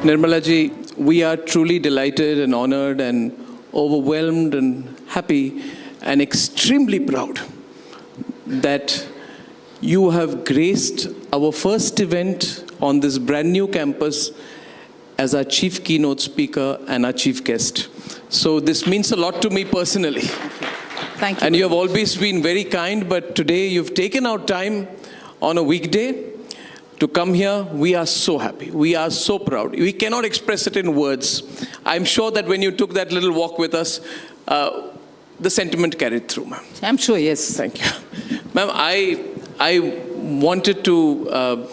Nirmala ji, we are truly delighted and honored and overwhelmed and happy and extremely proud that you have graced our first event on this brand new campus as our chief keynote speaker and our chief guest. So this means a lot to me personally. Thank you. And you have always been very kind, but today you've taken out time on a weekday to come here. We are so happy. We are so proud. We cannot express it in words. I'm sure that when you took that little walk with us, the sentiment carried through, ma'am. I'm sure, yes. Thank you. Ma'am, I wanted to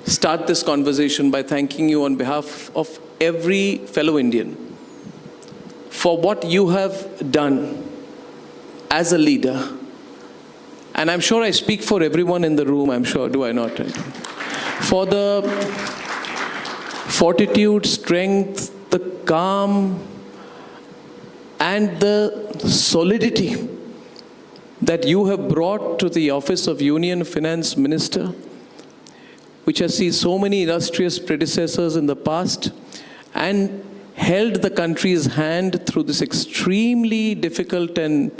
start this conversation by thanking you on behalf of every fellow Indian for what you have done as a leader. And I'm sure I speak for everyone in the room, I'm sure, do I not? For the fortitude, strength, the calm, and the solidity that you have brought to the office of Union Finance Minister, which has seen so many illustrious predecessors in the past and held the country's hand through this extremely difficult and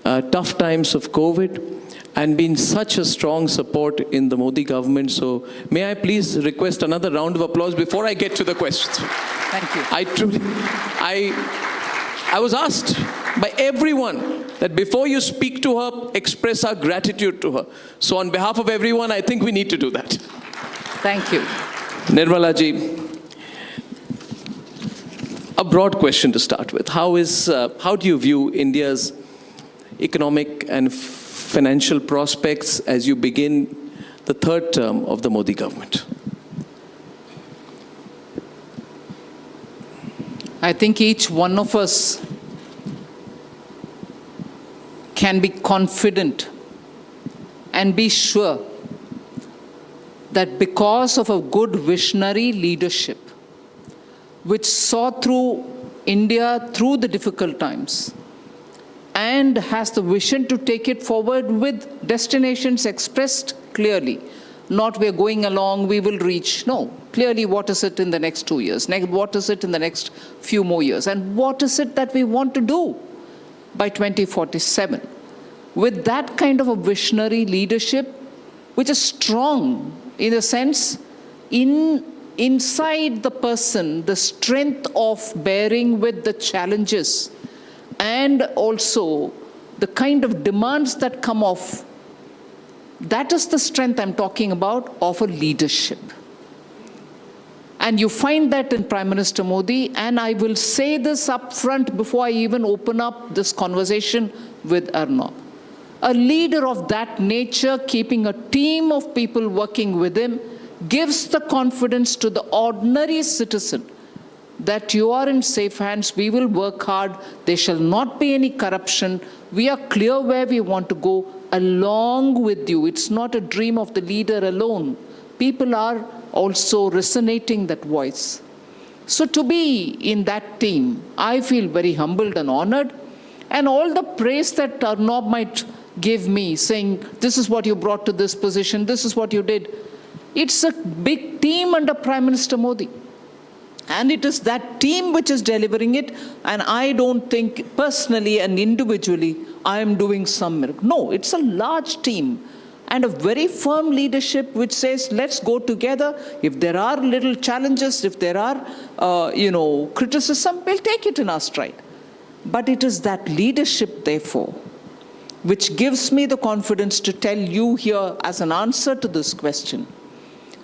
tough times of COVID, and been such a strong support in the Modi government. So may I please request another round of applause before I get to the questions. Thank you. I was asked by everyone that before you speak to her, express our gratitude to her. So on behalf of everyone, I think we need to do that. Thank you. Nirmala ji, a broad question to start with. How do you view India's economic and financial prospects as you begin the third term of the Modi government? I think each one of us can be confident and be sure that because of a good visionary leadership which saw through India through the difficult times and has the vision to take it forward with destinations expressed clearly. Not we're going along, we will reach. No, clearly what is it in the next 2 years? What is it in the next few more years? And what is it that we want to do by 2047? With that kind of a visionary leadership, which is strong in the sense, inside the person, the strength of bearing with the challenges, and also the kind of demands that come off, that is the strength I'm talking about of a leadership. And you find that in Prime Minister Modi, and I will say this up front before I even open up this conversation with Arnab. A leader of that nature, keeping a team of people working with him, gives the confidence to the ordinary citizen that you are in safe hands, we will work hard, there shall not be any corruption, we are clear where we want to go along with you. It's not a dream of the leader alone. People are also resonating that voice. So to be in that team, I feel very humbled and honored. And all the praise that Arnab might give me, saying, this is what you brought to this position, this is what you did. It's a big team under Prime Minister Modi. And it is that team which is delivering it, and I don't think personally and individually I am doing some miracle. No, it's a large team and a very firm leadership which says, let's go together. If there are little challenges, if there are, criticism, we'll take it in our stride. But it is that leadership, therefore, which gives me the confidence to tell you here as an answer to this question,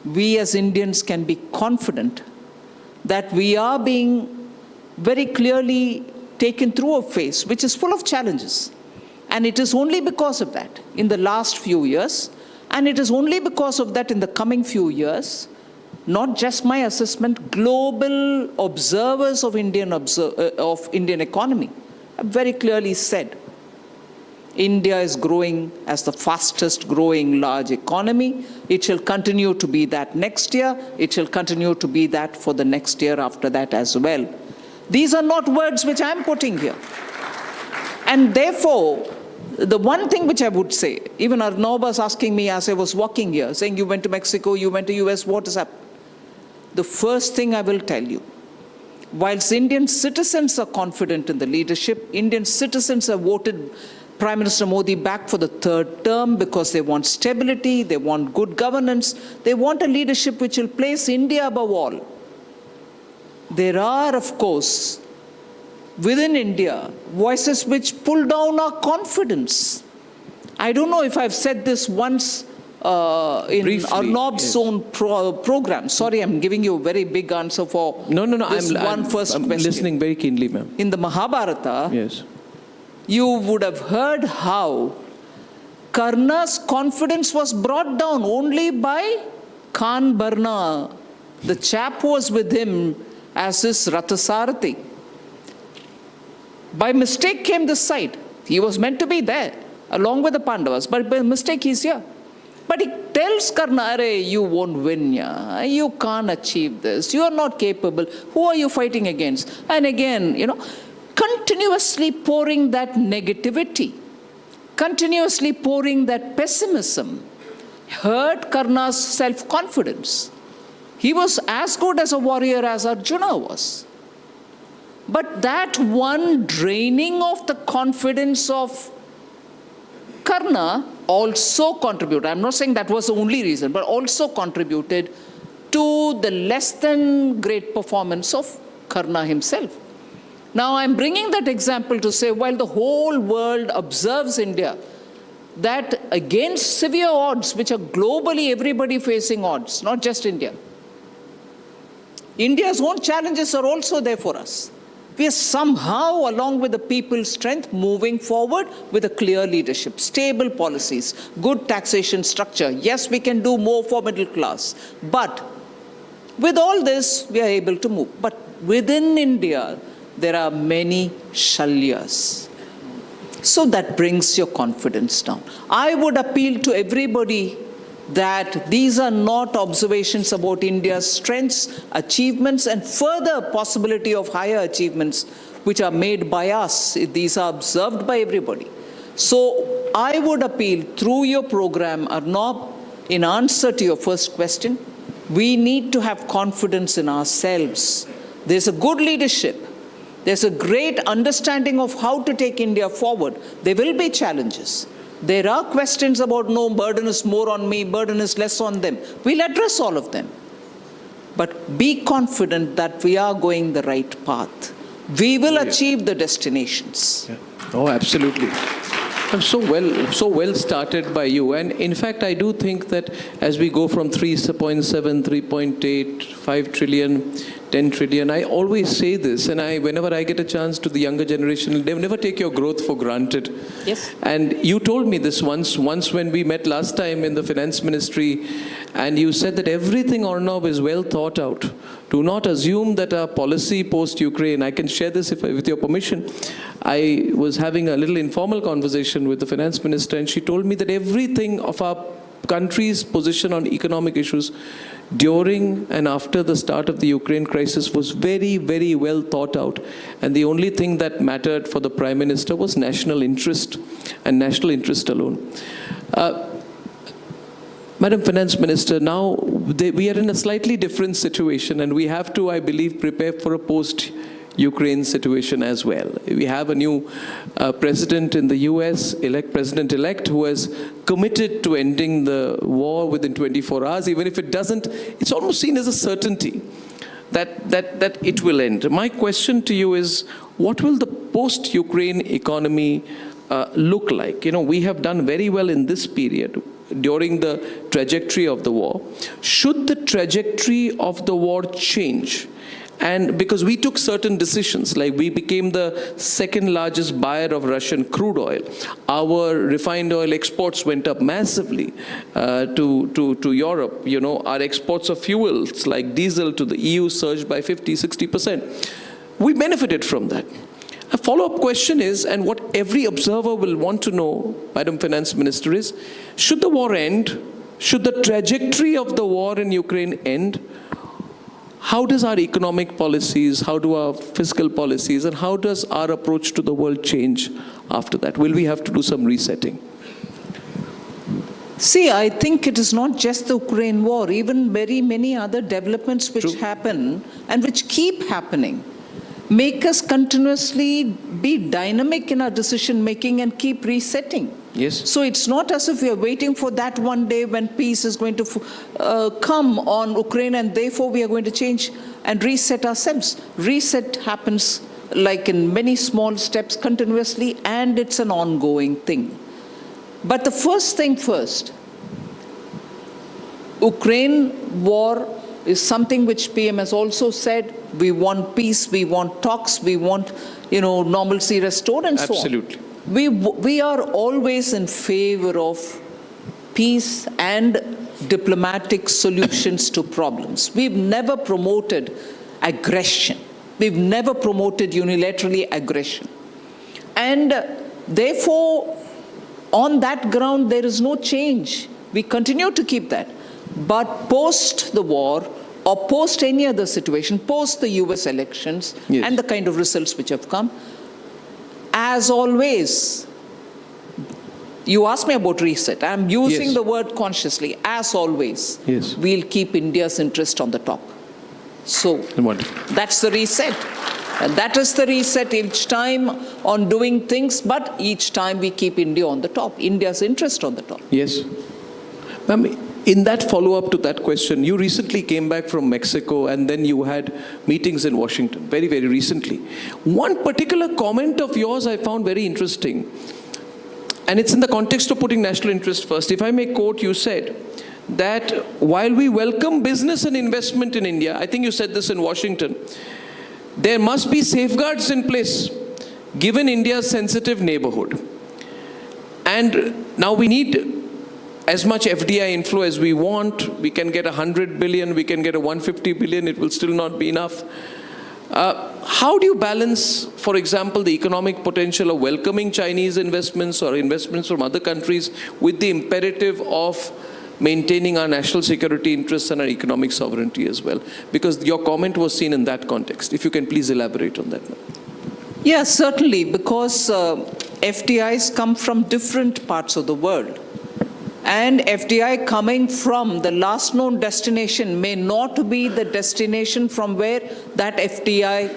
we as Indians can be confident that we are being very clearly taken through a phase which is full of challenges. And it is only because of that in the last few years, and it is only because of that in the coming few years, not just my assessment, global observers of Indian economy have very clearly said, India is growing as the fastest growing large economy. It shall continue to be that next year. It shall continue to be that for the next year after that as well. These are not words which I'm putting here. And therefore, the one thing which I would say, even Arnab was asking me as I was walking here, saying you went to Mexico, you went to US, what is happening? the first thing I will tell you, whilst Indian citizens are confident in the leadership, Indian citizens have voted Prime Minister Modi back for the third term because they want stability, they want good governance, they want a leadership which will place India above all. There are, of course, within India, voices which pull down our confidence. I don't know if I've said this once in Briefly, Arnab's yes. own program. Sorry, I'm giving you a very big answer for No, this I'm question. listening very keenly, ma'am. In the Mahabharata, Yes. you would have heard how Karna's confidence was brought down only by Khan Barna, the chap who was with him as his Rathasarathi. By mistake came this side. He was meant to be there, along with the Pandavas, but by mistake he's here. But he tells Karna, "Arey, you won't win, yeah. You can't achieve this. You are not capable. Who are you fighting against?" And again, continuously pouring that negativity, continuously pouring that pessimism, hurt Karna's self-confidence. He was as good as a warrior as Arjuna was. But that one draining of the confidence of Karna also contributed. I'm not saying that was the only reason, but also contributed to the less than great performance of Karna himself. Now, I'm bringing that example to say, while the whole world observes India, that against severe odds, which are globally everybody facing odds, not just India, India's own challenges are also there for us. We are somehow, along with the people's strength, moving forward with a clear leadership, stable policies, good taxation structure. Yes, we can do more for middle class. But with all this, we are able to move. But within India, there are many shalyas. So that brings your confidence down. I would appeal to everybody that these are not observations about India's strengths, achievements, and further possibility of higher achievements which are made by us. These are observed by everybody. So I would appeal through your program, Arnab, in answer to your first question, we need to have confidence in ourselves. There's a good leadership. There's a great understanding of how to take India forward. There will be challenges. There are questions about, no, burden is more on me, burden is less on them. We'll address all of them. But be confident that we are going the right path. We will achieve the destinations. Yeah. Oh, absolutely. I'm so well started by you. And in fact, I do think that as we go from 3.7, 3.8, 5 trillion, 10 trillion, I always say this, and whenever I get a chance to the younger generation, they never take your growth for granted. Yes. And you told me this once when we met last time in the finance ministry, and you said that everything, Arnab, is well thought out. Do not assume that our policy post-Ukraine, I can share this with your permission. I was having a little informal conversation with the finance minister, and she told me that everything of our country's position on economic issues during and after the start of the Ukraine crisis was very, very well thought out. And the only thing that mattered for the Prime Minister was national interest, and national interest alone. Madam Finance Minister, now we are in a slightly different situation, and we have to, I believe, prepare for a post-Ukraine situation as well. We have a new president in the US, president-elect, who has committed to ending the war within 24 hours. Even if it doesn't, it's almost seen as a certainty that it will end. My question to you is, what will the post-Ukraine economy look like? We have done very well in this period during the trajectory of the war. Should the trajectory of the war change? And because we took certain decisions, like we became the second largest buyer of Russian crude oil. Our refined oil exports went up massively to Europe. Our exports of fuels like diesel to the EU surged by 50-60%. We benefited from that. A follow-up question is, and what every observer will want to know, Madam Finance Minister, is, should the war end? Should the trajectory of the war in Ukraine end? How does our economic policies, how do our fiscal policies, and how does our approach to the world change after that? Will we have to do some resetting? See, I think it is not just the Ukraine war, even very many other developments which happen and which keep happening make us continuously be dynamic in our decision making and keep resetting. Yes. So it's not as if we are waiting for that one day when peace is going to come on Ukraine and therefore we are going to change and reset ourselves. Reset happens like in many small steps continuously, and it's an ongoing thing. But the first thing first, Ukraine war is something which PM has also said, we want peace, we want talks, we want, normalcy restored and so on. Absolutely. We are always in favor of peace and diplomatic solutions to problems. We've never promoted aggression. We've never promoted unilaterally aggression. And therefore, on that ground, there is no change. We continue to keep that. But post the war, or post any other situation, post the US elections, yes, and the kind of results which have come, as always, you asked me about reset. I'm using yes, the word consciously. As always, yes, we'll keep India's interest on the top. So wonderful. That's the reset. And that is the reset each time on doing things, but each time we keep India on the top, India's interest on the top. Yes. Ma'am, in that follow-up to that question, you recently came back from Mexico and then you had meetings in Washington, very, very recently. One particular comment of yours I found very interesting, and it's in the context of putting national interest first. If I may quote, you said that while we welcome business and investment in India, I think you said this in Washington, there must be safeguards in place given India's sensitive neighborhood. And now we need as much FDI inflow as we want. We can get 100 billion, we can get a 150 billion, it will still not be enough. How do you balance, for example, the economic potential of welcoming Chinese investments or investments from other countries with the imperative of maintaining our national security interests and our economic sovereignty as well? Because your comment was seen in that context. If you can please elaborate on that. Yes, certainly, because FDIs come from different parts of the world. And FDI coming from the last known destination may not be the destination from where that FDI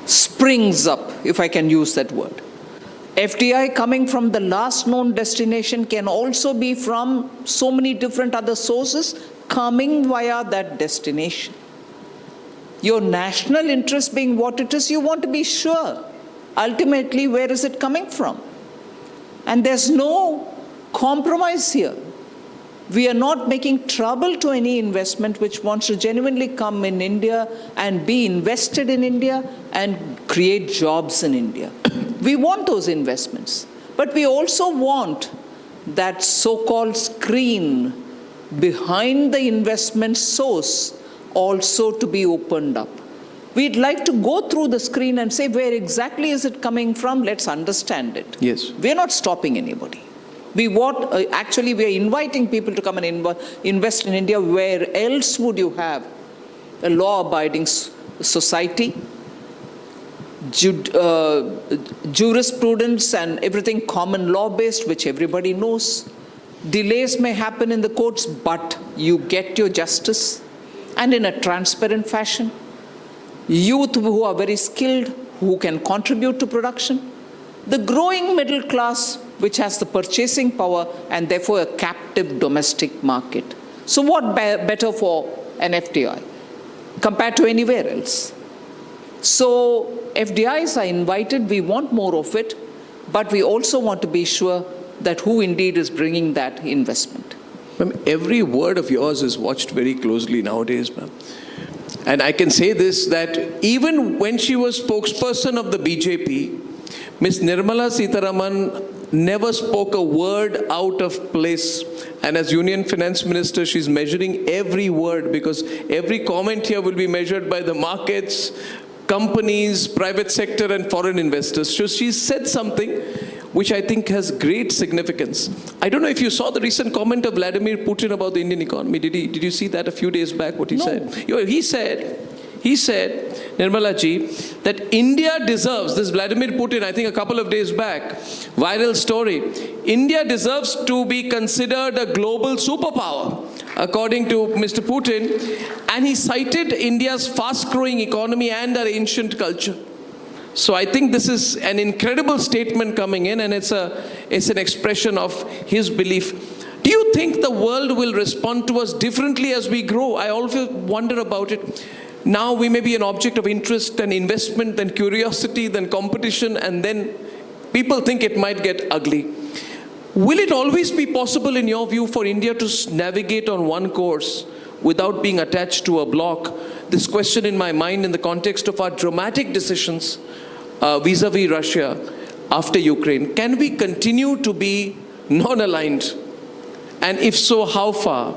springs up, if I can use that word. FDI coming from the last known destination can also be from so many different other sources coming via that destination. Your national interest being what it is, you want to be sure, ultimately, where is it coming from? And there's no compromise here. We are not making trouble to any investment which wants to genuinely come in India and be invested in India and create jobs in India. We want those investments, but we also want that so-called screen behind the investment source also to be opened up. We'd like to go through the screen and say, where exactly is it coming from? Let's understand it. Yes. We're not stopping anybody. We want, actually, we are inviting people to come and invest in India. Where else would you have a law-abiding society, jurisprudence and everything common law-based, which everybody knows? Delays may happen in the courts, but you get your justice, and in a transparent fashion. Youth who are very skilled, who can contribute to production. The growing middle class, which has the purchasing power and therefore a captive domestic market. So what better for an FDI compared to anywhere else? So FDIs are invited, we want more of it, but we also want to be sure that who indeed is bringing that investment. Ma'am, every word of yours is watched very closely nowadays, ma'am. And I can say this, that even when she was spokesperson of the BJP, Ms. Nirmala Sitharaman never spoke a word out of place. And as Union Finance Minister, she's measuring every word, because every comment here will be measured by the markets, companies, private sector and foreign investors. So she said something which I think has great significance. I don't know if you saw the recent comment of Vladimir Putin about the Indian economy. Did you see that a few days back, what he said? He said, He said, Nirmala ji, that India deserves, this Vladimir Putin, I think a couple of days back, viral story, India deserves to be considered a global superpower, according to Mr. Putin. And he cited India's fast-growing economy and our ancient culture. So I think this is an incredible statement coming in, and it's an expression of his belief. Do you think the world will respond to us differently as we grow? I always wonder about it. Now we may be an object of interest and investment, then curiosity, then competition, and then people think it might get ugly. Will it always be possible, in your view, for India to navigate on one course without being attached to a bloc? This question in my mind in the context of our dramatic decisions vis-a-vis Russia after Ukraine. Can we continue to be non-aligned? And if so, how far?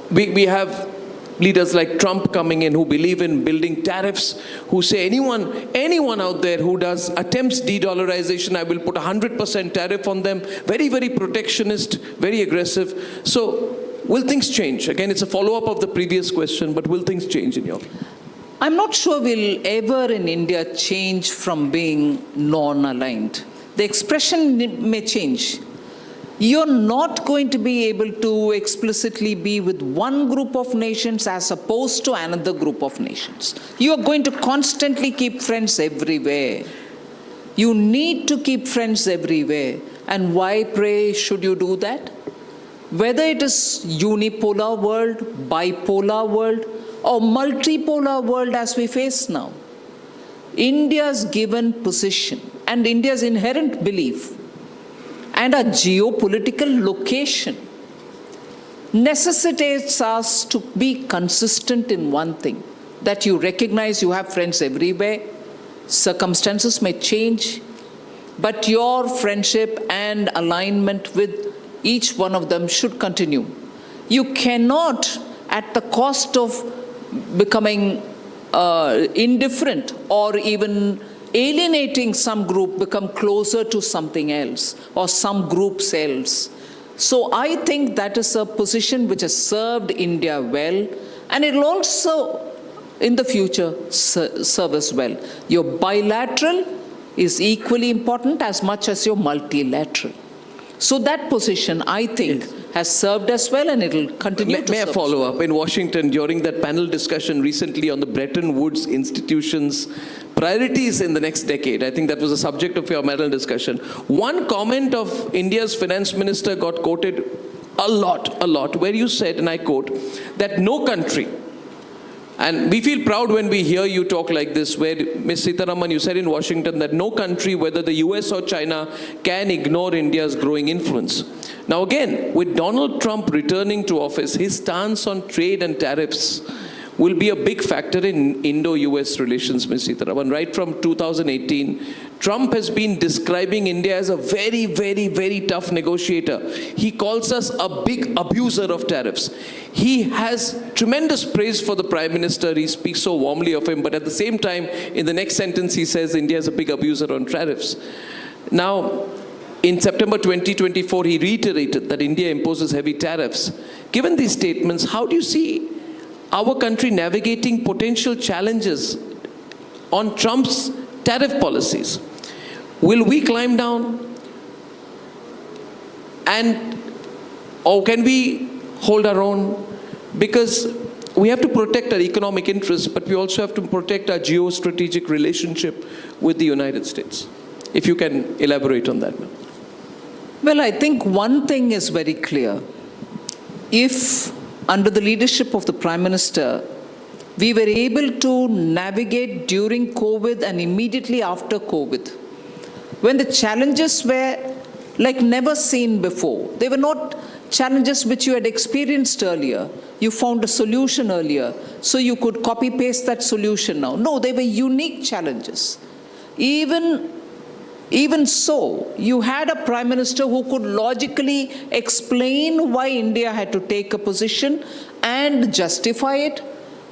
We have leaders like Trump coming in who believe in building tariffs, who say anyone out there who attempts de-dollarization, I will put 100% tariff on them. Very, very protectionist, very aggressive. So will things change? Again, it's a follow-up of the previous question, but will things change in your view? I'm not sure we'll ever in India change from being non-aligned. The expression may change. You're not going to be able to explicitly be with one group of nations as opposed to another group of nations. You are going to constantly keep friends everywhere. You need to keep friends everywhere. And why, pray, should you do that? Whether it is unipolar world, bipolar world, or multipolar world as we face now, India's given position and India's inherent belief and our geopolitical location necessitates us to be consistent in one thing, that you recognize you have friends everywhere. Circumstances may change, but your friendship and alignment with each one of them should continue. You cannot, at the cost of becoming indifferent or even alienating some group, become closer to something else or some groups else. So I think that is a position which has served India well, and it will also in the future serve us well. Your bilateral is equally important as much as your multilateral. So that position, I think, has served us well, and it will continue to serve us well. May I follow up? In Washington, during that panel discussion recently on the Bretton Woods institutions' priorities in the next decade, I think that was the subject of your panel discussion. One comment of India's finance minister got quoted a lot, where you said, and I quote, that no country, and we feel proud when we hear you talk like this, where Ms. Sitharaman, you said in Washington that no country, whether the US or China, can ignore India's growing influence. Now again, with Donald Trump returning to office, his stance on trade and tariffs will be a big factor in Indo-US relations, Ms. Sitharaman. Right from 2018, Trump has been describing India as a very, very, very tough negotiator. He calls us a big abuser of tariffs. He has tremendous praise for the Prime Minister. He speaks so warmly of him, but at the same time, in the next sentence, he says India is a big abuser on tariffs. Now, in September 2024, he reiterated that India imposes heavy tariffs. Given these statements, how do you see our country navigating potential challenges on Trump's tariff policies? Will we climb down? Or can we hold our own? Because we have to protect our economic interests, but we also have to protect our geostrategic relationship with the United States. If you can elaborate on that. Well, I think one thing is very clear. If, under the leadership of the Prime Minister, we were able to navigate during COVID and immediately after COVID, when the challenges were like never seen before. They were not challenges which you had experienced earlier. You found a solution earlier, so you could copy-paste that solution now. No, they were unique challenges. Even so, you had a Prime Minister who could logically explain why India had to take a position and justify it.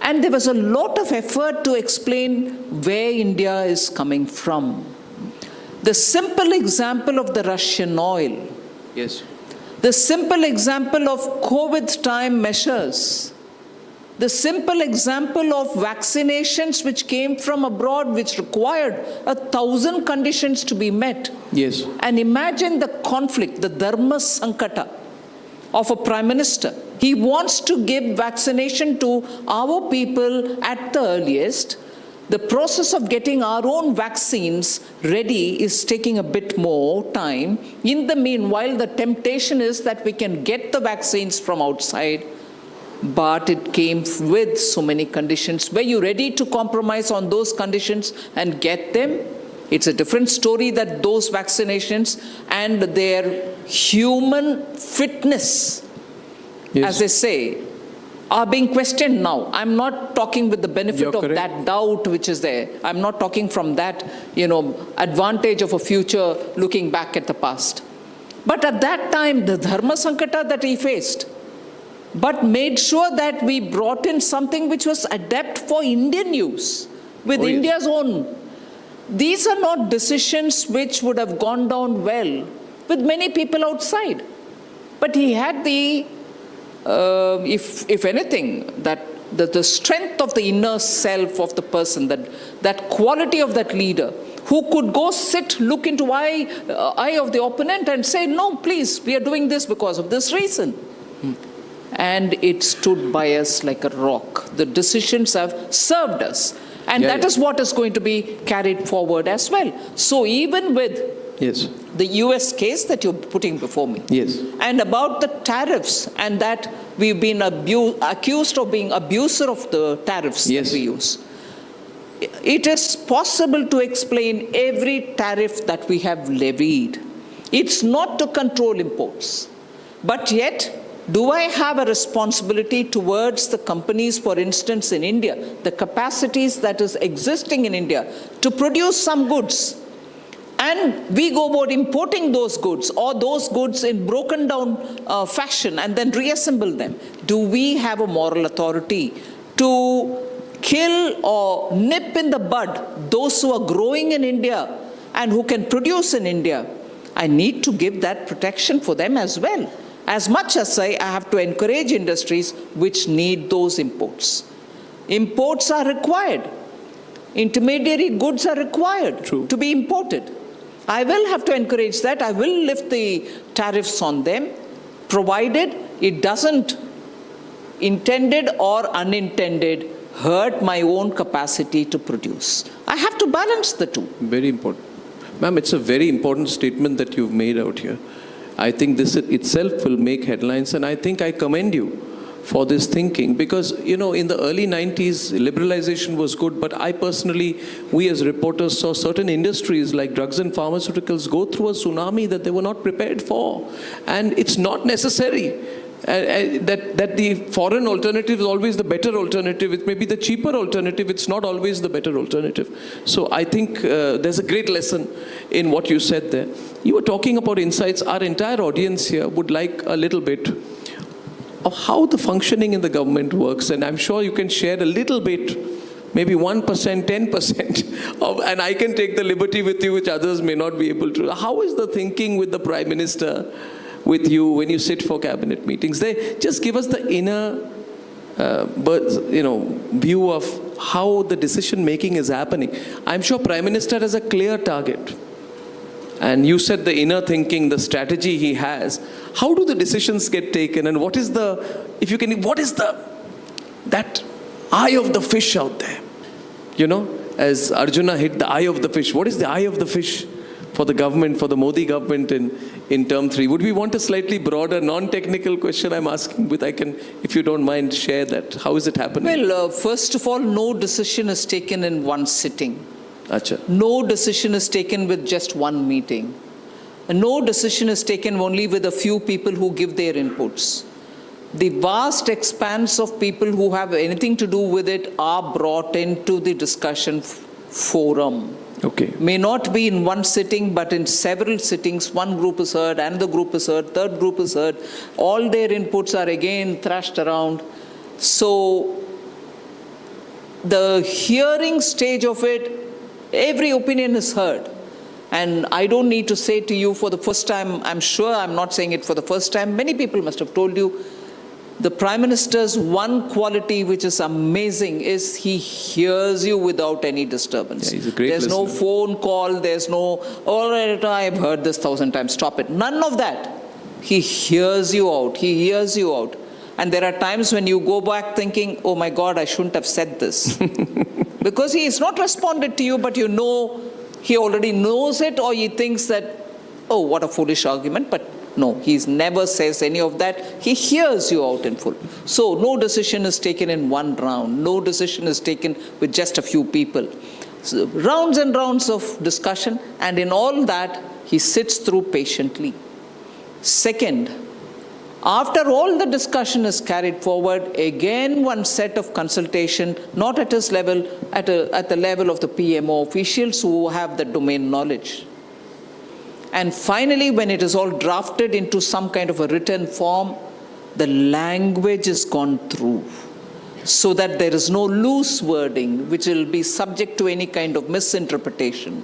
And there was a lot of effort to explain where India is coming from. The simple example of the Russian oil. Yes. The simple example of COVID time measures. The simple example of vaccinations which came from abroad, which required 1,000 conditions to be met. Yes. And imagine the conflict, the dharma sankata of a prime minister. He wants to give vaccination to our people at the earliest. The process of getting our own vaccines ready is taking a bit more time. In the meanwhile, the temptation is that we can get the vaccines from outside, but it came with so many conditions. Were you ready to compromise on those conditions and get them? It's a different story that those vaccinations and their human fitness, Yes. as they say, are being questioned now. I'm not talking with the benefit You're of correct. that doubt which is there. I'm not talking from that, advantage of a future looking back at the past. But at that time, the dharma sankata that he faced, but made sure that we brought in something which was adept for Indian use, with Oh, yes. India's own. These are not decisions which would have gone down well with many people outside. But he had the, if anything, that the strength of the inner self of the person, that quality of that leader, who could go sit, look into eye of the opponent and say, no, please, we are doing this because of this reason. And it stood by us like a rock. The decisions have served us. And that is what is going to be carried forward as well. So even with Yes. the US case that you're putting before me, Yes. and about the tariffs, and that we've been accused of being abuser of the tariffs Yes. that we use. It is possible to explain every tariff that we have levied. It's not to control imports. But yet, do I have a responsibility towards the companies, for instance, in India, the capacities that is existing in India to produce some goods? And we go about importing those goods, or those goods in broken down fashion, and then reassemble them. Do we have a moral authority to kill or nip in the bud those who are growing in India and who can produce in India? I need to give that protection for them as well. As much as I have to encourage industries which need those imports. Imports are required. Intermediary goods are required to be imported. I will have to encourage that. I will lift the tariffs on them, provided it doesn't, intended or unintended, hurt my own capacity to produce. I have to balance the two. Very important. Ma'am, it's a very important statement that you've made out here. I think this itself will make headlines, and I think I commend you for this thinking, because, in the early 90s, liberalization was good, but I personally, we as reporters saw certain industries like drugs and pharmaceuticals go through a tsunami that they were not prepared for. And it's not necessary that the foreign alternative is always the better alternative. It may be the cheaper alternative. It's not always the better alternative. So I think there's a great lesson in what you said there. You were talking about insights. Our entire audience here would like a little bit of how the functioning in the government works. And I'm sure you can share a little bit, maybe 1%, 10% of, and I can take the liberty with you, which others may not be able to. How is the thinking with the Prime Minister, with you, when you sit for cabinet meetings? They just give us the inner view of how the decision making is happening. I'm sure Prime Minister has a clear target. And you said the inner thinking, the strategy he has. How do the decisions get taken? And what is that eye of the fish out there? As Arjuna hit the eye of the fish. What is the eye of the fish for the government, for the Modi government in term 3? Would we want a slightly broader, non-technical question I'm asking with? I can, if you don't mind, share that. How is it happening? Well, first of all, no decision is taken in one sitting. Achha. No decision is taken with just one meeting. And no decision is taken only with a few people who give their inputs. The vast expanse of people who have anything to do with it are brought into the discussion forum. Okay. May not be in one sitting, but in several sittings. One group is heard, another group is heard, third group is heard. All their inputs are again thrashed around. So the hearing stage of it, every opinion is heard. And I don't need to say to you for the first time, I'm sure I'm not saying it for the first time, many people must have told you, The Prime Minister's one quality which is amazing is he hears you without any disturbance. Yeah, he's a great There's no listener. phone call, there's no, all right, I've heard this 1,000 times, stop it. None of that. He hears you out, he hears you out. And there are times when you go back thinking, oh my God, I shouldn't have said this. Because he has not responded to you, but you know he already knows it, or he thinks that, oh, what a foolish argument, but no, he never says any of that. He hears you out in full. So no decision is taken in one round. No decision is taken with just a few people. So rounds and rounds of discussion, and in all that, he sits through patiently. Second, after all the discussion is carried forward, again one set of consultation, not at his level, at the level of the PMO officials who have the domain knowledge. And finally, when it is all drafted into some kind of a written form, the language is gone through so that there is no loose wording which will be subject to any kind of misinterpretation.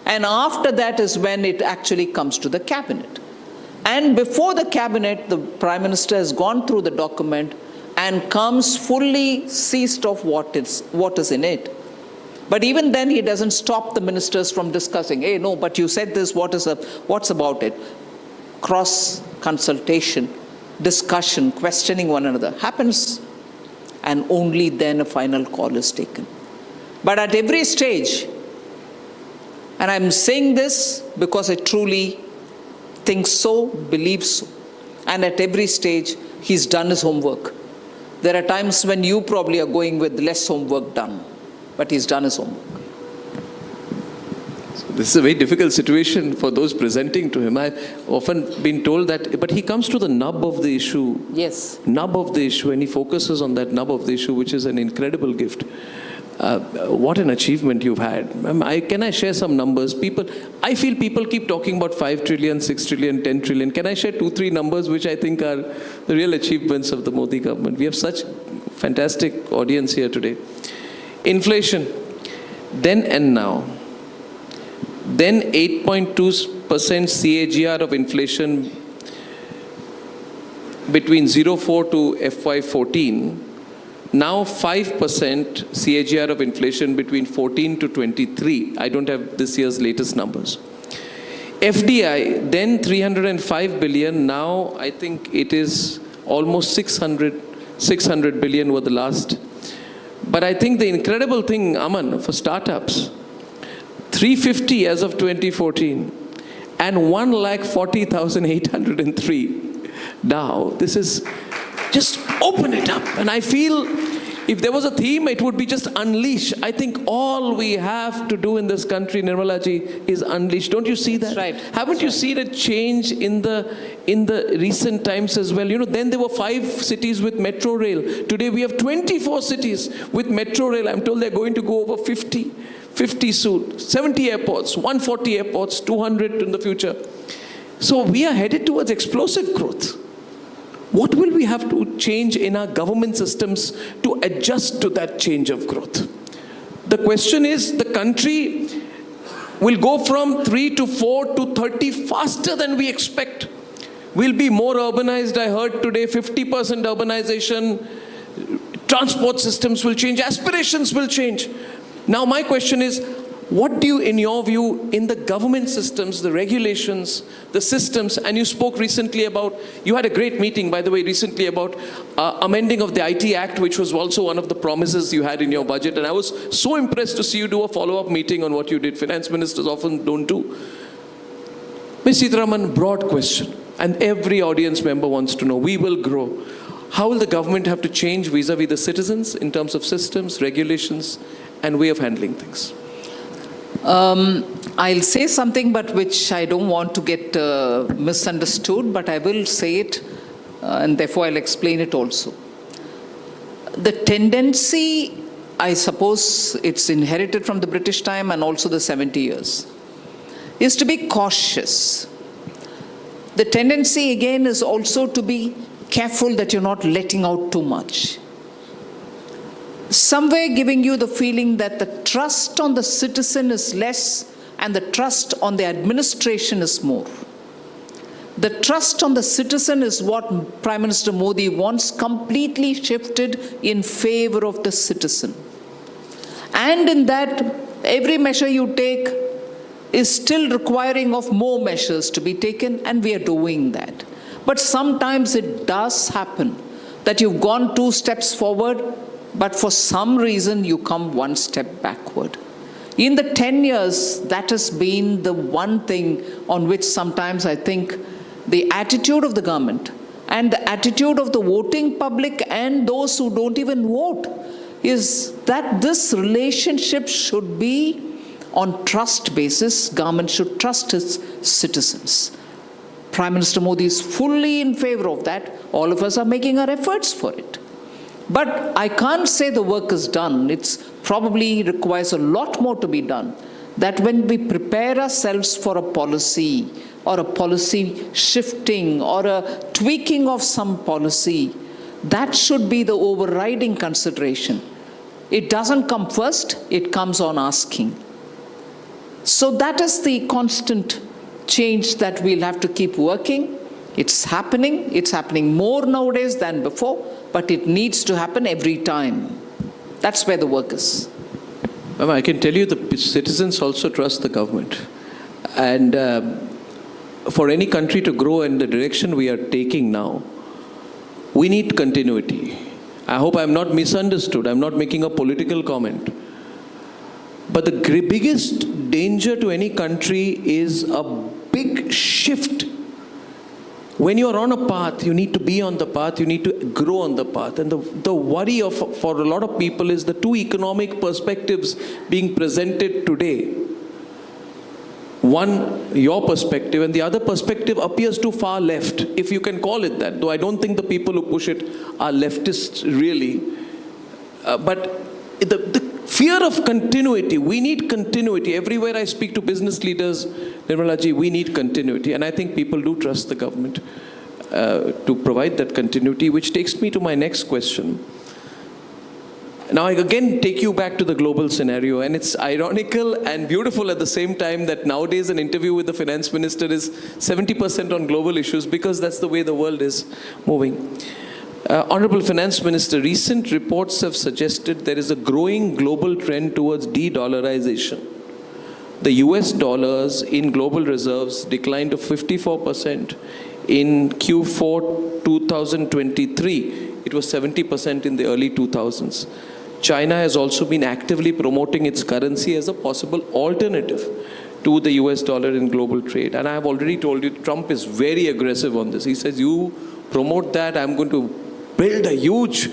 And after that is when it actually comes to the cabinet. And before the cabinet, the Prime Minister has gone through the document and comes fully seized of what is in it. But even then, he doesn't stop the ministers from discussing, hey, no, but you said this, what's about it? Cross-consultation, discussion, questioning one another happens, and only then a final call is taken. But at every stage, and I'm saying this because I truly think so, believe so, and at every stage, he's done his homework. There are times when you probably are going with less homework done, but he's done his homework. So this is a very difficult situation for those presenting to him. I've often been told that, but he comes to the nub of the issue. Yes. Nub of the issue, and he focuses on that nub of the issue, which is an incredible gift. What an achievement you've had. Can I share some numbers? I feel people keep talking about 5 trillion, 6 trillion, 10 trillion. Can I share 2-3 numbers which I think are the real achievements of the Modi government? We have such fantastic audience here today. Inflation, then and now. Then 8.2% CAGR of inflation between 04 to FY14. Now 5% CAGR of inflation between 14 to 23. I don't have this year's latest numbers. FDI, then 305 billion. Now I think it is almost 600 billion were the last. But I think the incredible thing, Aman, for startups, 350 as of 2014 and 1,40,803. Now, this is, just open it up. And I feel if there was a theme, it would be just unleash. I think all we have to do in this country, Nirmala ji, is unleash. Don't you see that? That's right. Haven't you seen a change in the recent times as well? You know, then there were 5 cities with metro rail. Today we have 24 cities with metro rail. I'm told they're going to go over 50 soon. 70 airports, 140 airports, 200 in the future. So we are headed towards explosive growth. What will we have to change in our government systems to adjust to that change of growth? The question is, the country will go from 3 to 4 to 30 faster than we expect. We'll be more urbanized. I heard today 50% urbanization. Transport systems will change. Aspirations will change. Now my question is, what do you, in your view, in the government systems, the regulations, the systems, and you spoke recently about, you had a great meeting, by the way, recently about amending of the IT Act, which was also one of the promises you had in your budget, and I was so impressed to see you do a follow-up meeting on what you did. Finance ministers often don't do. Ms. Sitharaman, broad question, and every audience member wants to know. We will grow. How will the government have to change vis-a-vis the citizens in terms of systems, regulations, and way of handling things? I'll say something but which I don't want to get misunderstood, but I will say it and therefore I'll explain it also. The tendency, I suppose it's inherited from the British time and also the 70 years, is to be cautious. The tendency again is also to be careful that you're not letting out too much. Somewhere giving you the feeling that the trust on the citizen is less and the trust on the administration is more. The trust on the citizen is what Prime Minister Modi wants completely shifted in favor of the citizen. And in that, every measure you take is still requiring of more measures to be taken, and we are doing that. But sometimes it does happen that you've gone 2 steps forward, but for some reason you come 1 step backward. In the 10 years, that has been the one thing on which sometimes I think the attitude of the government and the attitude of the voting public and those who don't even vote is that this relationship should be on trust basis. Government should trust its citizens. Prime Minister Modi is fully in favor of that. All of us are making our efforts for it. But I can't say the work is done. It probably requires a lot more to be done. That when we prepare ourselves for a policy or a policy shifting or a tweaking of some policy, that should be the overriding consideration. It doesn't come first, it comes on asking. So that is the constant change that we'll have to keep working. It's happening more nowadays than before, but it needs to happen every time. That's where the work is. Ma'am, I can tell you the citizens also trust the government. And for any country to grow in the direction we are taking now, we need continuity. I hope I'm not misunderstood. I'm not making a political comment. But the biggest danger to any country is a big shift. When you are on a path, you need to be on the path, you need to grow on the path. And the worry for a lot of people is the 2 economic perspectives being presented today. One, your perspective, and the other perspective appears too far left, if you can call it that, though I don't think the people who push it are leftists really. But the fear of continuity, we need continuity. Everywhere I speak to business leaders, Nirmala ji, we need continuity. And I think people do trust the government to provide that continuity, which takes me to my next question. Now, I again take you back to the global scenario, and it's ironical and beautiful at the same time that nowadays an interview with the finance minister is 70% on global issues, because that's the way the world is moving. Honorable Finance Minister, recent reports have suggested there is a growing global trend towards de-dollarization. The US dollars in global reserves declined to 54% in Q4 2023. It was 70% in the early 2000s. China has also been actively promoting its currency as a possible alternative to the US dollar in global trade. And I have already told you, Trump is very aggressive on this. He says, you promote that, I'm going to build a huge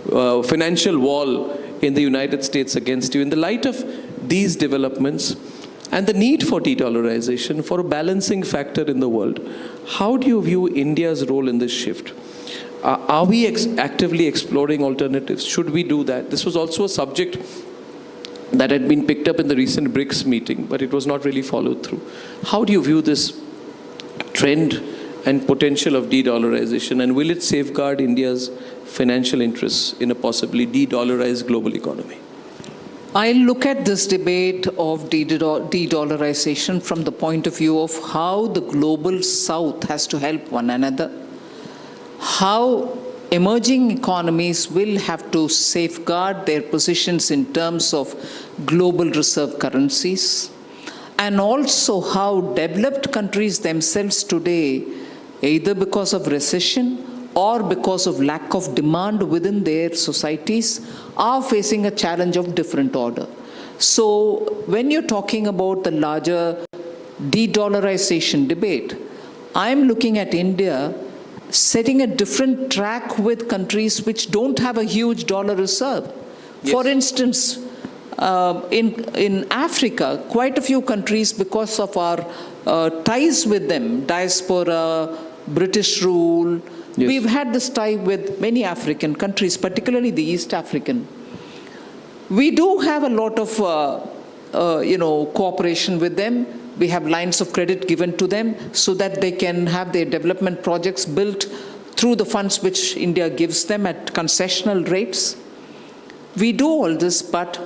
financial wall in the United States against you. In the light of these developments and the need for de-dollarization, for a balancing factor in the world, how do you view India's role in this shift? Are we actively exploring alternatives? Should we do that? This was also a subject that had been picked up in the recent BRICS meeting, but it was not really followed through. How do you view this trend and potential of de-dollarization, and will it safeguard India's financial interests in a possibly de-dollarized global economy? I look at this debate of de-dollarization from the point of view of how the global south has to help one another, how emerging economies will have to safeguard their positions in terms of global reserve currencies, and also how developed countries themselves today, either because of recession or because of lack of demand within their societies, are facing a challenge of different order. So when you're talking about the larger de-dollarization debate, I'm looking at India setting a different track with countries which don't have a huge dollar reserve. Yes. For instance, in Africa, quite a few countries, because of our ties with them, diaspora, British rule, yes, we've had this tie with many African countries, particularly the East African. We do have a lot of cooperation with them. We have lines of credit given to them so that they can have their development projects built through the funds which India gives them at concessional rates. We do all this, but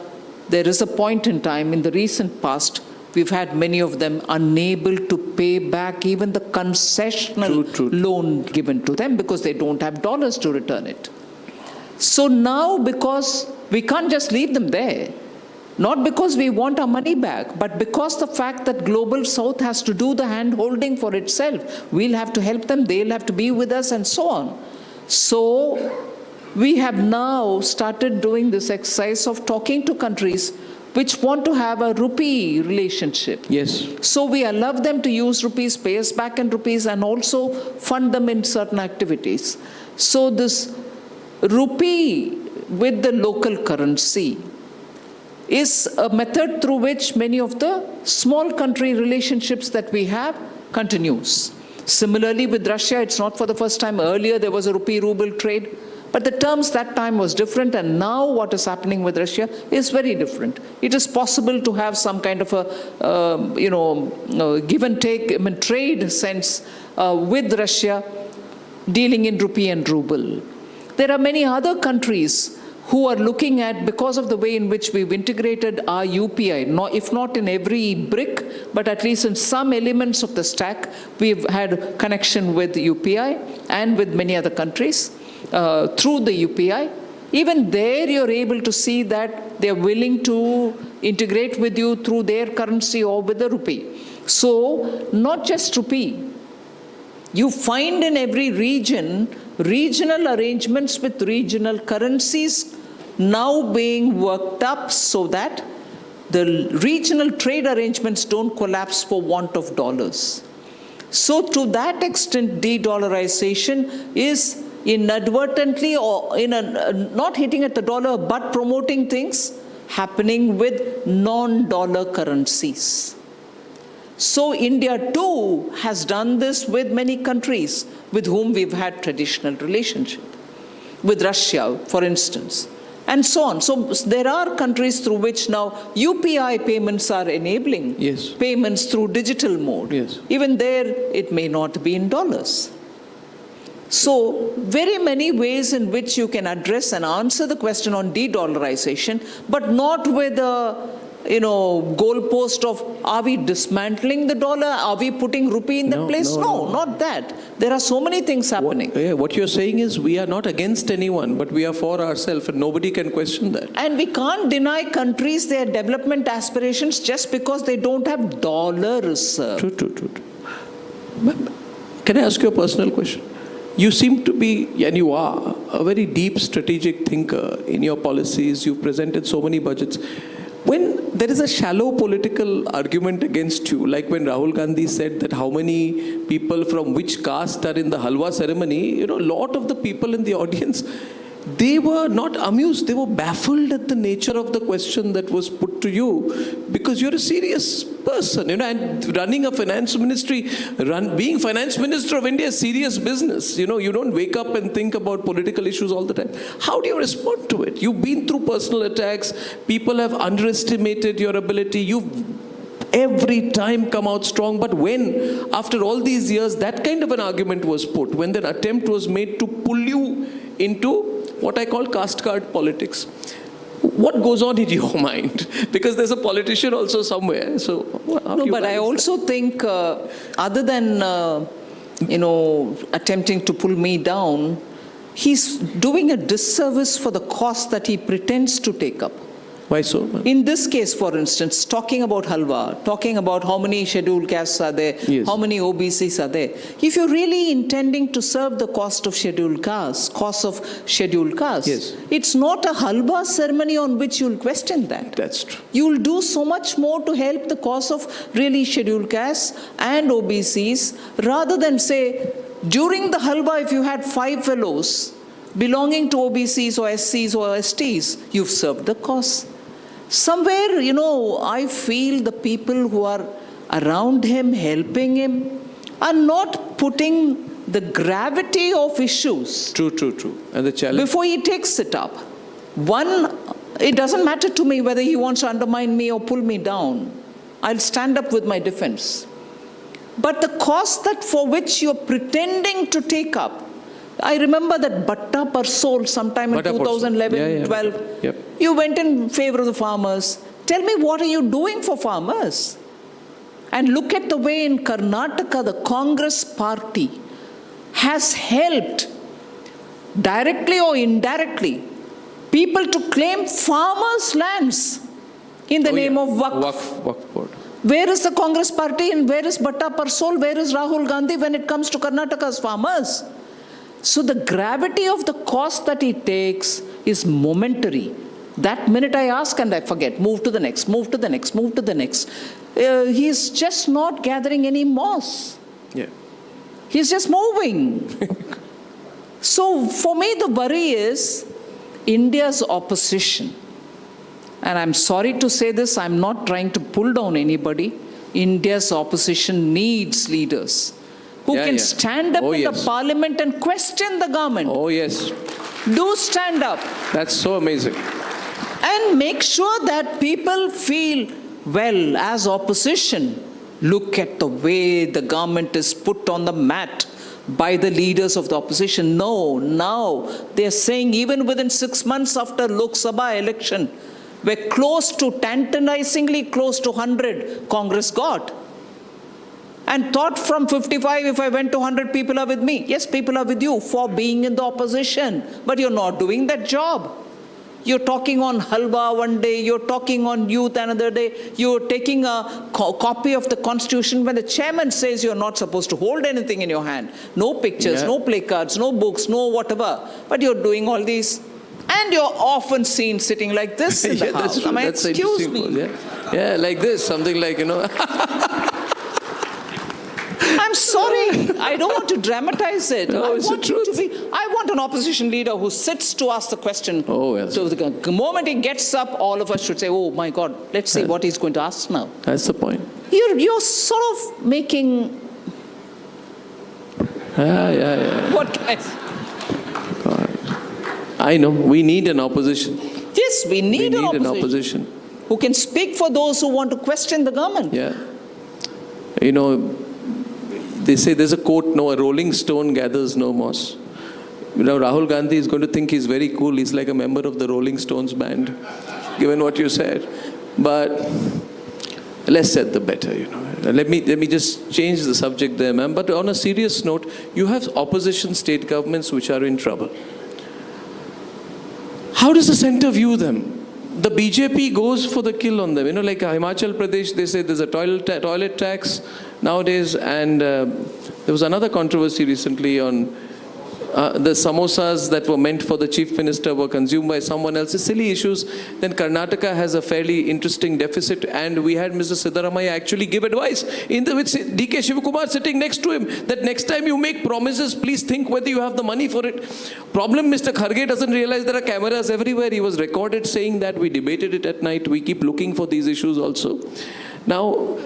there is a point in time in the recent past we've had many of them unable to pay back even the concessional loan given to them because they don't have dollars to return it. So now, because we can't just leave them there, not because we want our money back, but because the fact that Global South has to do the hand-holding for itself. We'll have to help them, they'll have to be with us, and so on. So we have now started doing this exercise of talking to countries which want to have a rupee relationship. Yes. So we allow them to use rupees, pay us back in rupees, and also fund them in certain activities. So this rupee with the local currency is a method through which many of the small country relationships that we have continues. Similarly with Russia, it's not for the first time. Earlier there was a rupee-ruble trade, but the terms that time was different, and now what is happening with Russia is very different. It is possible to have some kind of a give and take, trade sense with Russia dealing in rupee and ruble. There are many other countries who are looking at, because of the way in which we've integrated our UPI, if not in every brick, but at least in some elements of the stack, we've had connection with UPI and with many other countries through the UPI. Even there you're able to see that they're willing to integrate with you through their currency or with the rupee. So not just rupee. You find in every region regional arrangements with regional currencies now being worked up so that the regional trade arrangements don't collapse for want of dollars. So to that extent, de-dollarization is inadvertently or not hitting at the dollar, but promoting things happening with non-dollar currencies. So India too has done this with many countries with whom we've had traditional relationship. With Russia, for instance, and so on. So there are countries through which now UPI payments are enabling payments through digital mode. Yes. Even there, it may not be in dollars. So very many ways in which you can address and answer the question on de-dollarization, but not with a goalpost of, are we dismantling the dollar? Are we putting rupee in that place? No, not that. There are so many things happening. What you're saying is we are not against anyone, but we are for ourselves, and nobody can question that. And we can't deny countries their development aspirations just because they don't have dollar reserve. True. Can I ask you a personal question? You seem to be, and you are, a very deep strategic thinker in your policies. You've presented so many budgets. When there is a shallow political argument against you, like when Rahul Gandhi said that how many people from which caste are in the halwa ceremony, a lot of the people in the audience, they were not amused, they were baffled at the nature of the question that was put to you, because you're a serious person, and running a finance ministry, being finance minister of India is serious business. You don't wake up and think about political issues all the time. How do you respond to it? You've been through personal attacks, people have underestimated your ability, you've every time come out strong, but when, after all these years, that kind of an argument was put, when an attempt was made to pull you into what I call caste card politics, what goes on in your mind? Because there's a politician also somewhere. So but I also think, other than attempting to pull me down, he's doing a disservice for the cause that he pretends to take up. Why so? In this case, for instance, talking about halwa, talking about how many scheduled castes are there, how many OBCs are there. If you're really intending to serve the cause of scheduled castes, it's not a halwa ceremony on which you'll question that. That's true. You'll do so much more to help the cause of really scheduled castes and OBCs, rather than say, during the halwa, if you had 5 fellows belonging to OBCs or SCs or STs, you've served the cause. Somewhere, I feel the people who are around him, helping him, are not putting the gravity of issues. True. And the challenge? Before he takes it up. One, it doesn't matter to me whether he wants to undermine me or pull me down. I'll stand up with my defense. But the cause that for which you're pretending to take up, I remember that Batta per soul sometime in 2011-12. Yep. You went in favor of the farmers. Tell me, what are you doing for farmers? And look at the way in Karnataka, the Congress party has helped, directly or indirectly, people to claim farmers' lands in the name of Waqf. Waqf board. Where is the Congress party and where is Bhatta Parsol? Where is Rahul Gandhi when it comes to Karnataka's farmers? So the gravity of the cost that he takes is momentary. That minute I ask and I forget, move to the next, move to the next, move to the next. He's just not gathering any moss. Yeah. He's just moving. So for me, the worry is India's opposition. And I'm sorry to say this, I'm not trying to pull down anybody. India's opposition needs leaders who can stand up in the parliament and question the government. Oh, yes. Do stand up. That's so amazing. And make sure that people feel, well, as opposition, look at the way the government is put on the mat by the leaders of the opposition. No, now they're saying even within 6 months after Lok Sabha election, we're close to, tantalizingly close to 100 Congress got. And thought from 55, if I went to 100, people are with me. Yes, people are with you for being in the opposition, but you're not doing that job. You're talking on halwa one day, you're talking on youth another day, you're taking a copy of the constitution when the chairman says you're not supposed to hold anything in your hand. No pictures, no placards, no books, no whatever. But you're doing all these. And you're often seen sitting like this in the house. That's true. That's excuse me. Yeah, like this, something like, I'm sorry, I don't want to dramatize it. No, it's the truth. I want an opposition leader who sits to ask the question. Oh, yes. So the moment he gets up, all of us should say, oh my God, let's see what he's going to ask now. That's the point. You're sort of making... What can I say? I know, we need an opposition. Yes, we need an opposition. Who can speak for those who want to question the government. Yeah. They say there's a quote, no, a rolling stone gathers no moss. Rahul Gandhi is going to think he's very cool. He's like a member of the Rolling Stones band, given what you said. But less said, the better, Let me just change the subject there, ma'am. But on a serious note, you have opposition state governments which are in trouble. How does the center view them? The BJP goes for the kill on them. Like Himachal Pradesh, they say there's a toilet tax nowadays. And there was another controversy recently on the samosas that were meant for the chief minister were consumed by someone else. Silly issues. Then Karnataka has a fairly interesting deficit. And we had Mr. Sitharaman actually give advice with DK Shivakumar sitting next to him that next time you make promises, please think whether you have the money for it. Problem, Mr. Kharge doesn't realize there are cameras everywhere. He was recorded saying that. We debated it at night. We keep looking for these issues also. Now,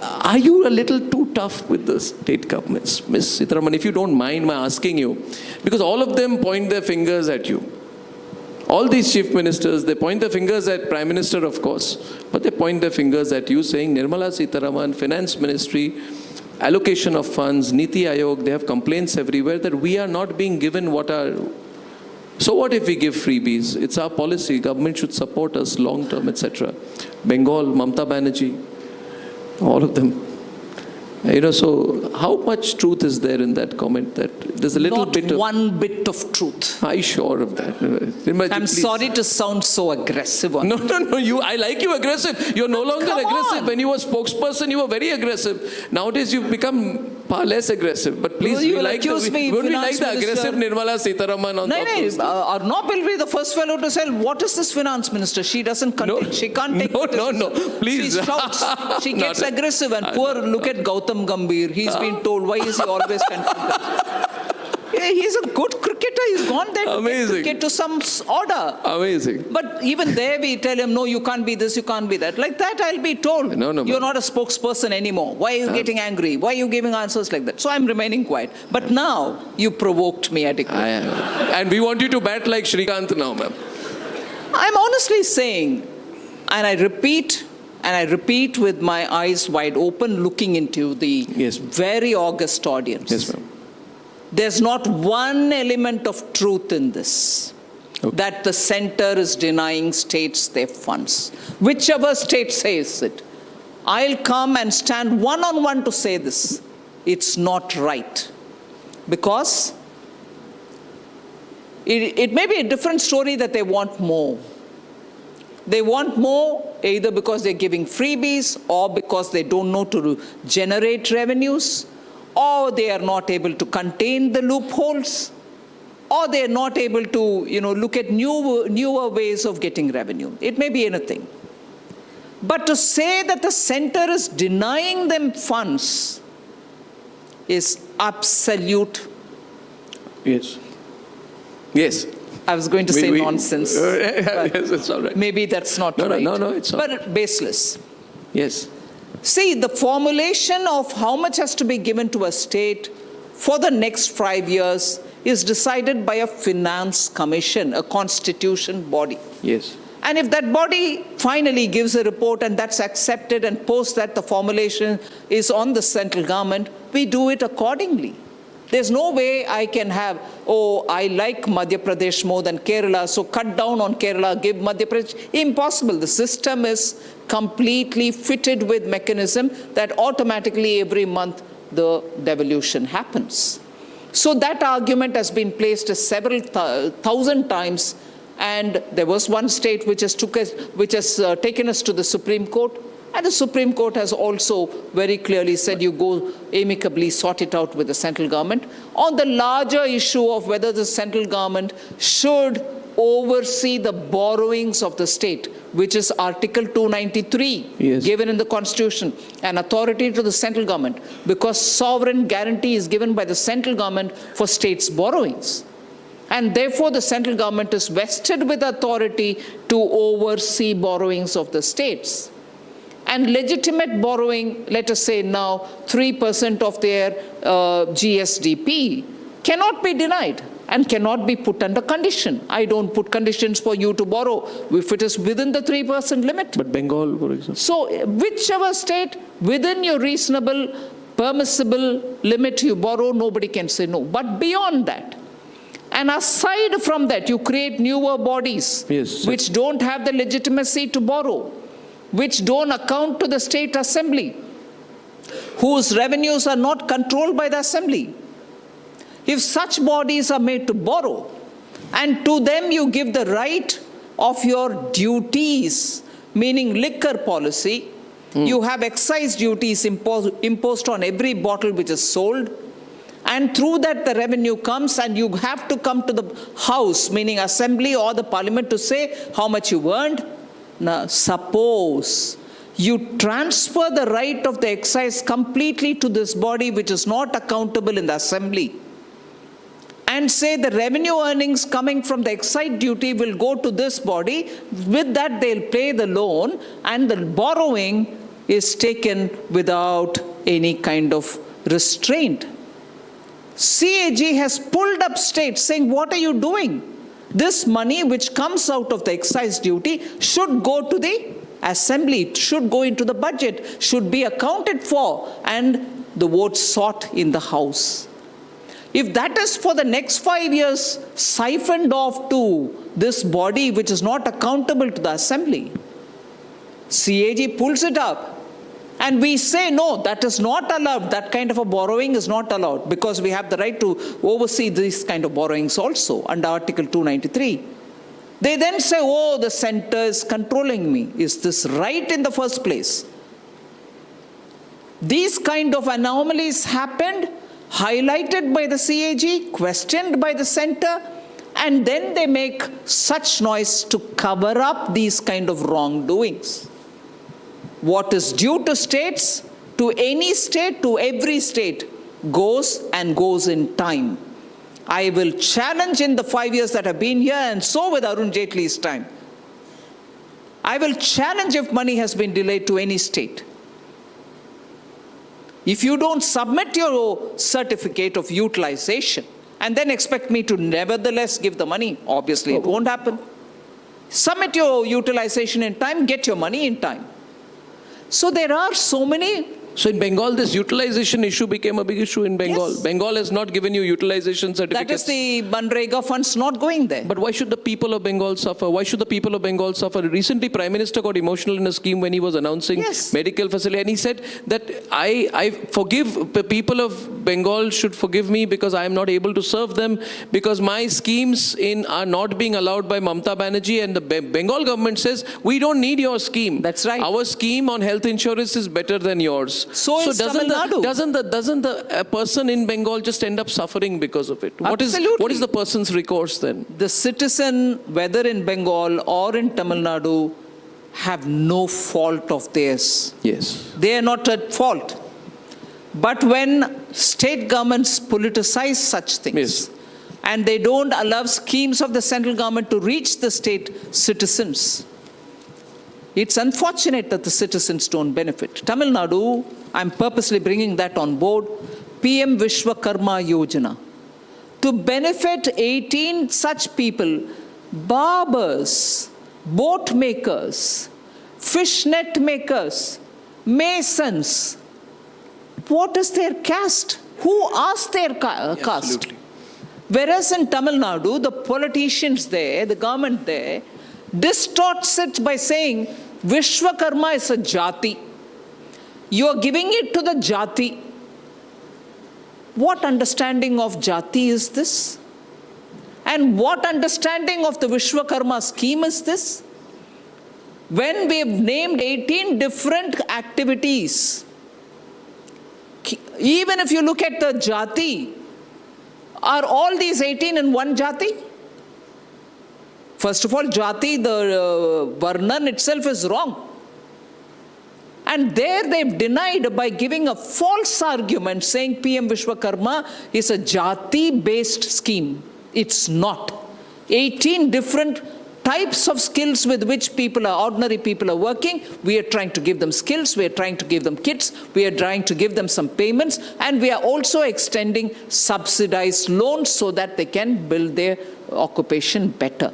are you a little too tough with the state governments? Ms. Sitharaman, if you don't mind my asking you, because all of them point their fingers at you. All these chief ministers, they point their fingers at Prime Minister, of course, but they point their fingers at you saying, Nirmala Sitharaman, Finance Ministry, allocation of funds, Niti Ayog, they have complaints everywhere that we are not being given what are... So what if we give freebies? It's our policy. Government should support us long term, etc. Bengal, Mamata Banerjee, all of them. So how much truth is there in that comment that there's a little Not bit of... one bit of truth. I'm sure of that. I'm sorry to sound so aggressive. No, I like you aggressive. You're no longer aggressive. When you were spokesperson, you were very aggressive. Nowadays, you've become far less aggressive. But please, we like the aggressive Nirmala Sitharaman on top of Arnab will be the first fellow to say, what is this finance minister? She doesn't contain. She can't take No, please. She shouts. She gets aggressive. And look at Gautam Gambhir. He's been told, why is he always contented? He's a good cricketer. He's gone there to get to some order. Amazing. But even there we tell him, no, you can't be this, you can't be that. Like that I'll be told. No, you're not a spokesperson anymore. Why are you getting angry? Why are you giving answers like that? So I'm remaining quiet. But now you provoked me adequately. And we want you to bat like Shrikant now, ma'am. I'm honestly saying, and I repeat with my eyes wide open, looking into the very august audience. Yes, ma'am. There's not one element of truth in this, that the center is denying states their funds. Whichever state says it. I'll come and stand one-on-one to say this. It's not right. Because it may be a different story that they want more. They want more either because they're giving freebies or because they don't know to generate revenues, or they are not able to contain the loopholes, or they are not able to look at newer ways of getting revenue. It may be anything. But to say that the center is denying them funds is absolute. Yes. Yes. I was going to say nonsense. Yes, it's all right. Maybe that's not right. No, it's all right. But baseless. Yes. See, the formulation of how much has to be given to a state for the next 5 years is decided by a finance commission, a constitution body. Yes. And if that body finally gives a report and that's accepted, and post that the formulation is on the central government, we do it accordingly. There's no way I can have, I like Madhya Pradesh more than Kerala, so cut down on Kerala, give Madhya Pradesh. Impossible. The system is completely fitted with mechanism that automatically every month the devolution happens. So that argument has been placed several thousand times, and there was one state which has taken us to the Supreme Court, and the Supreme Court has also very clearly said you go amicably sort it out with the central government on the larger issue of whether the central government should oversee the borrowings of the state, which is Article 293, given in the Constitution, an authority to the central government, because sovereign guarantee is given by the central government for states' borrowings. And therefore, the central government is vested with authority to oversee borrowings of the states. And legitimate borrowing, let us say now 3% of their GSDP, cannot be denied and cannot be put under condition. I don't put conditions for you to borrow if it is within the 3% limit. But Bengal, for example. So whichever state, within your reasonable, permissible limit you borrow, nobody can say no. But beyond that, and aside from that, you create newer bodies which don't have the legitimacy to borrow, which don't account to the state assembly, whose revenues are not controlled by the assembly. If such bodies are made to borrow, and to them you give the right of your duties, meaning liquor policy, you have excise duties imposed on every bottle which is sold, and through that the revenue comes, and you have to come to the house, meaning assembly or the parliament, to say how much you earned. Now, suppose you transfer the right of the excise completely to this body which is not accountable in the assembly, and say the revenue earnings coming from the excise duty will go to this body, with that they'll pay the loan, and the borrowing is taken without any kind of restraint. CAG has pulled up states saying, what are you doing? This money which comes out of the excise duty should go to the assembly, should go into the budget, should be accounted for, and the vote sought in the house. If that is for the next 5 years siphoned off to this body which is not accountable to the assembly, CAG pulls it up. And we say, no, that is not allowed. That kind of a borrowing is not allowed, because we have the right to oversee these kind of borrowings also under Article 293. They then say, the center is controlling me. Is this right in the first place? These kind of anomalies happened, highlighted by the CAG, questioned by the center, and then they make such noise to cover up these kind of wrongdoings. What is due to states, to any state, to every state, goes and goes in time. I will challenge in the 5 years that have been here, and so with Arun Jaitley's time. I will challenge if money has been delayed to any state. If you don't submit your certificate of utilization and then expect me to nevertheless give the money, obviously it won't happen. Submit your utilization in time, get your money in time. So there are so many So in Bengal, this utilization issue became a big issue in Bengal. Yes. Bengal has not given you utilization That is certificates. the Manrega funds not going there. But why should the people of Bengal suffer? Why should the people of Bengal suffer? Recently, Prime Minister got emotional in a scheme when he was announcing Yes. medical facility. And he said that I forgive, the people of Bengal should forgive me because I am not able to serve them because my schemes are not being allowed by Mamata Banerjee. And the Bengal government says, we don't need your scheme. That's right. Our scheme on health insurance is better than yours. So is Tamil Nadu. Doesn't the person in Bengal just end up suffering because of it? What is Absolutely. the person's recourse then? The citizen, whether in Bengal or in Tamil Nadu, have no fault of theirs. Yes. They are not at fault. But when state governments politicize such things, Yes. and they don't allow schemes of the central government to reach the state citizens, it's unfortunate that the citizens don't benefit. Tamil Nadu, I'm purposely bringing that on board, PM Vishwakarma Yojana. To benefit 18 such people, barbers, boat makers, fish net makers, masons, what is their caste? Who asked their caste? Absolutely. Whereas in Tamil Nadu, the politicians there, the government there, distorts it by saying Vishwakarma is a jati. You are giving it to the jati. What understanding of jati is this? And what understanding of the Vishwakarma scheme is this? When we have named 18 different activities, even if you look at the jati, are all these 18 in one jati? First of all, jati, the varnan itself is wrong. And there they've denied by giving a false argument saying PM Vishwakarma is a jati-based scheme. It's not. 18 different types of skills with which ordinary people are working. We are trying to give them skills, we are trying to give them kits, we are trying to give them some payments, and we are also extending subsidized loans so that they can build their occupation better.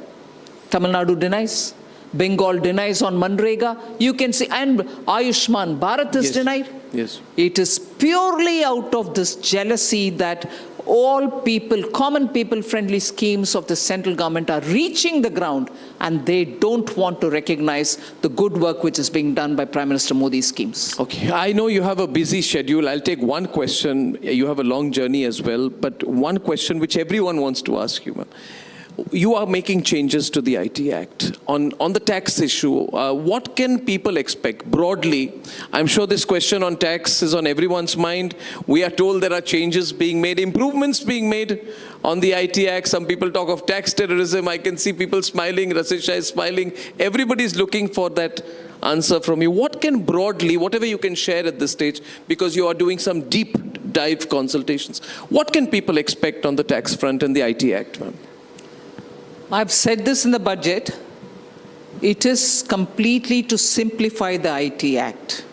Tamil Nadu denies. Bengal denies on Manrega. You can see, and Ayushman Bharat is denied. Yes. It is purely out of this jealousy that all people, common people-friendly schemes of the central government are reaching the ground, and they don't want to recognize the good work which is being done by Prime Minister Modi's schemes. Okay, I know you have a busy schedule. I'll take one question. You have a long journey as well, but one question which everyone wants to ask you, ma'am. You are making changes to the IT Act. On the tax issue, what can people expect broadly? I'm sure this question on tax is on everyone's mind. We are told there are changes being made, improvements being made on the IT Act. Some people talk of tax terrorism. I can see people smiling. Rasisha is smiling. Everybody's looking for that answer from you. What can broadly, whatever you can share at this stage, because you are doing some deep dive consultations, what can people expect on the tax front and the IT Act, ma'am? I've said this in the budget. It is completely to simplify the IT Act.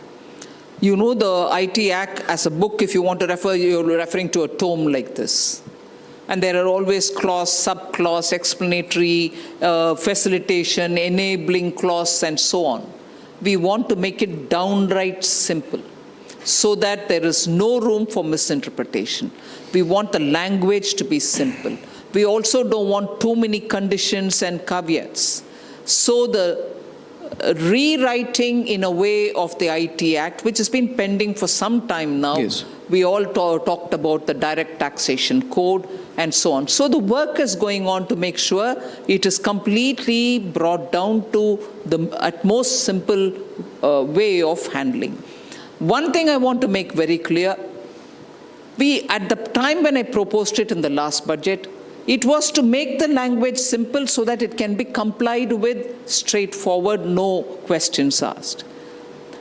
You know the IT Act as a book, if you want to refer, you're referring to a tome like this. And there are always clause, subclause, explanatory, facilitation, enabling clause, and so on. We want to make it downright simple so that there is no room for misinterpretation. We want the language to be simple. We also don't want too many conditions and caveats. So the rewriting in a way of the IT Act, which has been pending for some time now, yes. We all talked about the direct taxation code and so on. So the work is going on to make sure it is completely brought down to the at most simple way of handling. One thing I want to make very clear, at the time when I proposed it in the last budget, it was to make the language simple so that it can be complied with straightforward, no questions asked.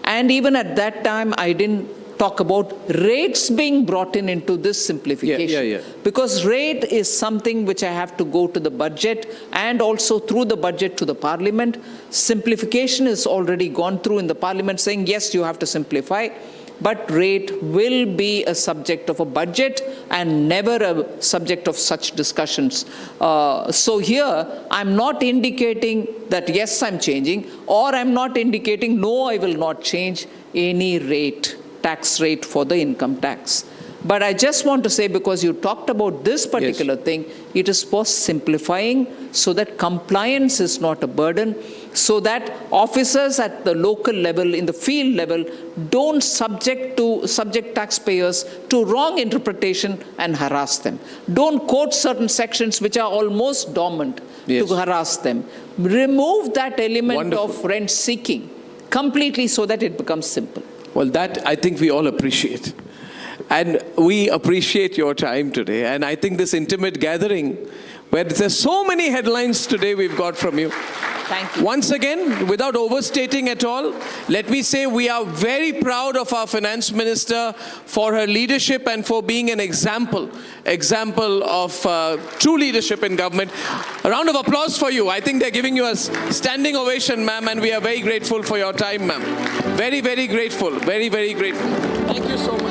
And even at that time, I didn't talk about rates being brought into this simplification. Because rate is something which I have to go to the budget and also through the budget to the parliament. Simplification is already gone through in the parliament saying, yes, you have to simplify. But rate will be a subject of a budget and never a subject of such discussions. So here, I'm not indicating that, yes, I'm changing, or I'm not indicating, no, I will not change any rate. tax rate for the income tax. But I just want to say, because you talked about this particular thing, it is for simplifying so that compliance is not a burden, so that officers at the local level, in the field level, don't subject taxpayers to wrong interpretation and harass them. Don't quote certain sections which are almost dormant to harass them. Remove that element of rent seeking completely so that it becomes simple. Well, that I think we all appreciate. And we appreciate your time today. And I think this intimate gathering, where there's so many headlines today we've got from you. Thank you. Once again, without overstating at all, let me say we are very proud of our finance minister for her leadership and for being an example of true leadership in government. A round of applause for you. I think they're giving you a standing ovation, ma'am, and we are very grateful for your time, ma'am. Very, very grateful. Very, very grateful. Thank you so much.